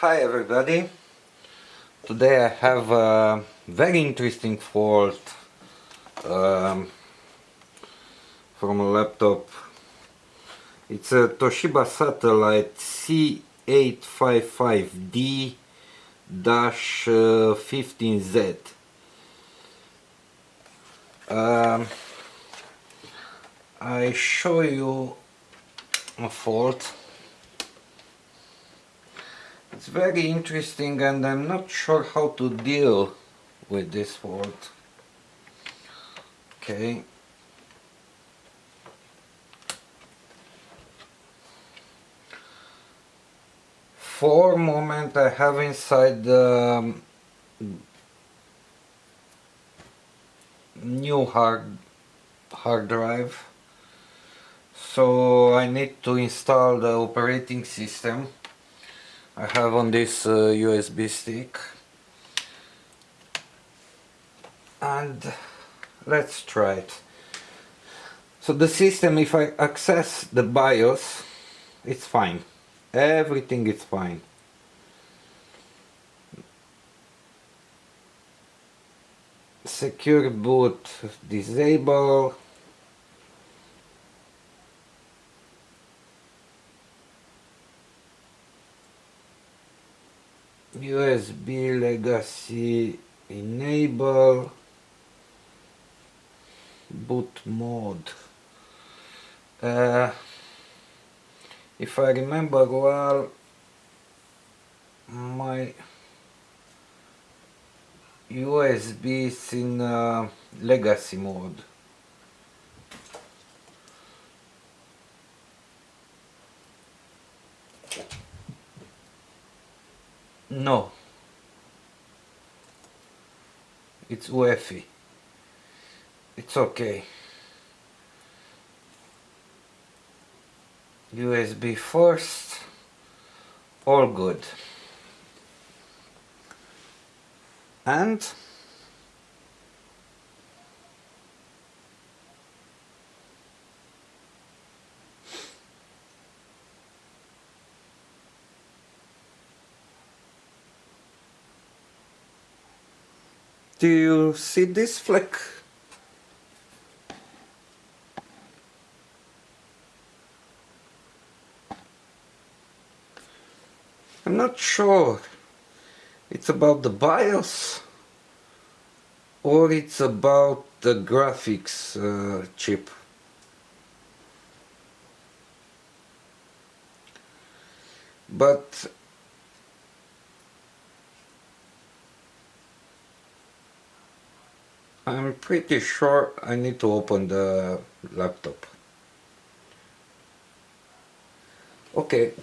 Hi everybody, today I have a very interesting fault um, from a laptop. It's a Toshiba satellite C855D-15Z. I show you a fault. It's very interesting and I'm not sure how to deal with this fault. Okay. For a moment I have inside the new hard drive, so I need to install the operating system I have on this USB stick, and let's try it. So the system, if I access the BIOS, it's fine, everything is fine. Secure boot disable. USB legacy enable. Boot mode. If I remember well, my USB is in legacy mode. No, it's UEFI. It's okay. USB first, all good. And do you see this fleck? I'm not sure. It's about the BIOS or it's about the graphics chip. But I'm pretty sure I need to open the laptop. Okay.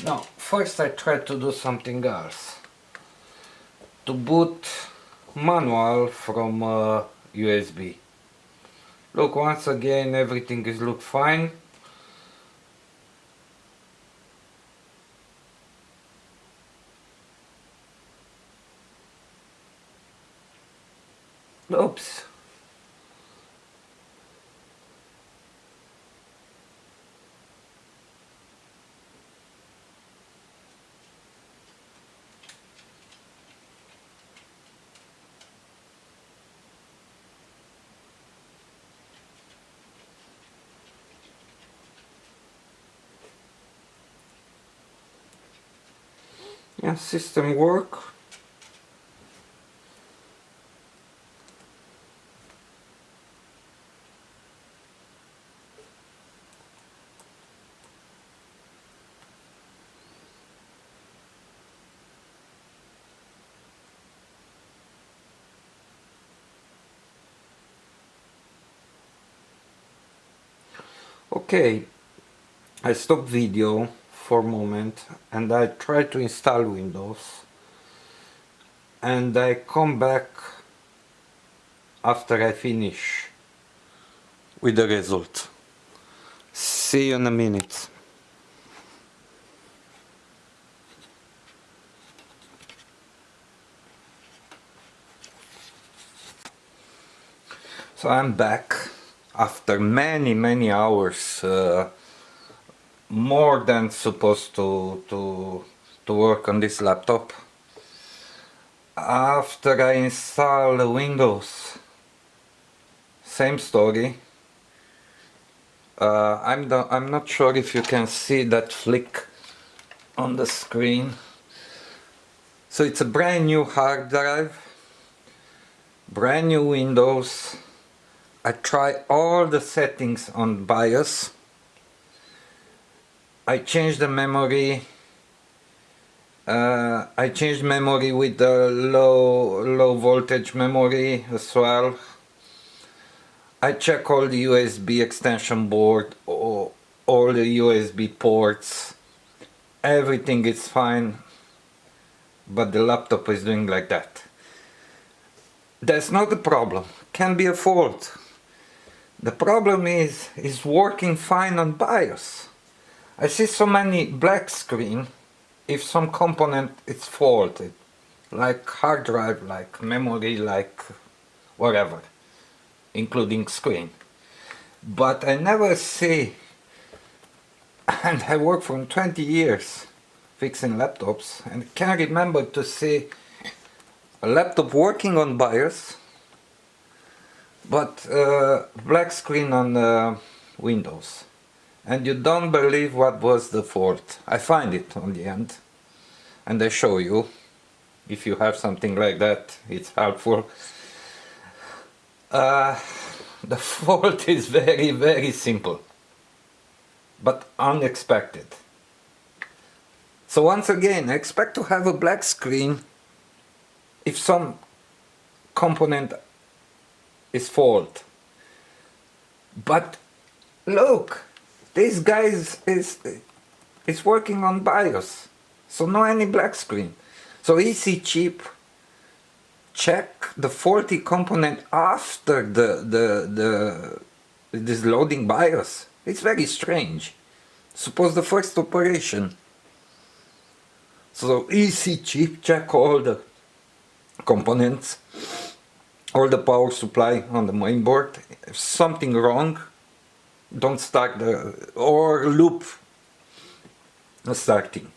Now, first I try to do something else. To boot manual from USB. Look, once again everything is look fine. Oops. Yeah, system work. Okay, I stop video for a moment and I try to install Windows, and I come back after I finish with the result. See you in a minute. So I'm back after many hours more than supposed to work on this laptop. After I install the Windows, same story. I'm not sure if you can see that flick on the screen. So it's a brand new hard drive, brand new Windows. I try all the settings on BIOS. I changed the memory. I changed memory with the low voltage memory as well. I check all the USB extension board, all the USB ports. Everything is fine, but the laptop is doing like that. That's not the problem. Can be a fault. The problem is working fine on BIOS. I see so many black screen if some component is faulted, like hard drive, like memory, like whatever, including screen. But I never see, and I work for 20 years fixing laptops, and can't remember to see a laptop working on BIOS, but black screen on Windows. And you don't believe what was the fault. I find it on the end, and I show you. If you have something like that, it's helpful. The fault is very, very simple, but unexpected. So once again, I expect to have a black screen if some component is fault. But look, this guy is working on BIOS, so no any black screen. So easy cheap. Check the faulty component after this loading BIOS. It's very strange. Suppose the first operation. So easy cheap. Check all the components, all the power supply on the main board. If something wrong, don't start or loop the starting.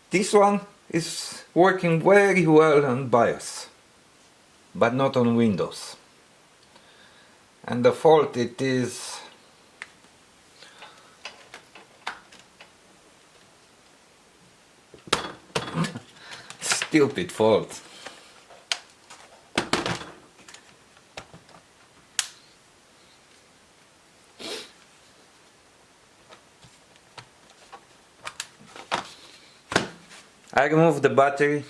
This one is working very well on BIOS, but not on Windows. And the fault, it is stupid fault. I remove the battery.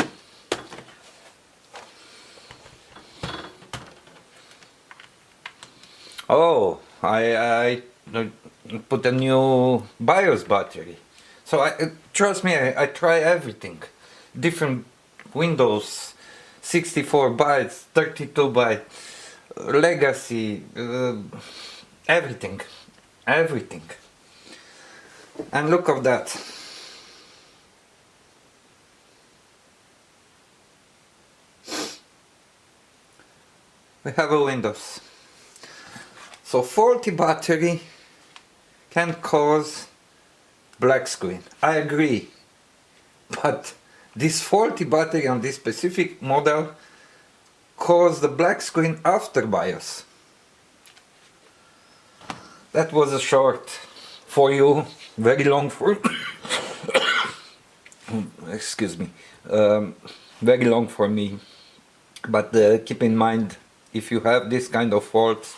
Oh, I put a new BIOS battery. So trust me, I try everything. Different Windows, 64 bytes, 32 bytes, legacy, everything. Everything. And look at that. We have a Windows. So faulty battery can cause black screen. I agree. But this faulty battery on this specific model caused the black screen after BIOS. That was a short for you, very long for excuse me, very long for me. But keep in mind, if you have this kind of faults,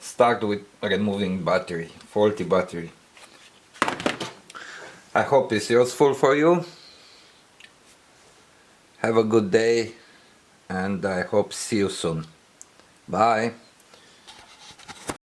start with removing battery, faulty battery. I hope it's useful for you. Have a good day, and I hope see you soon. Bye.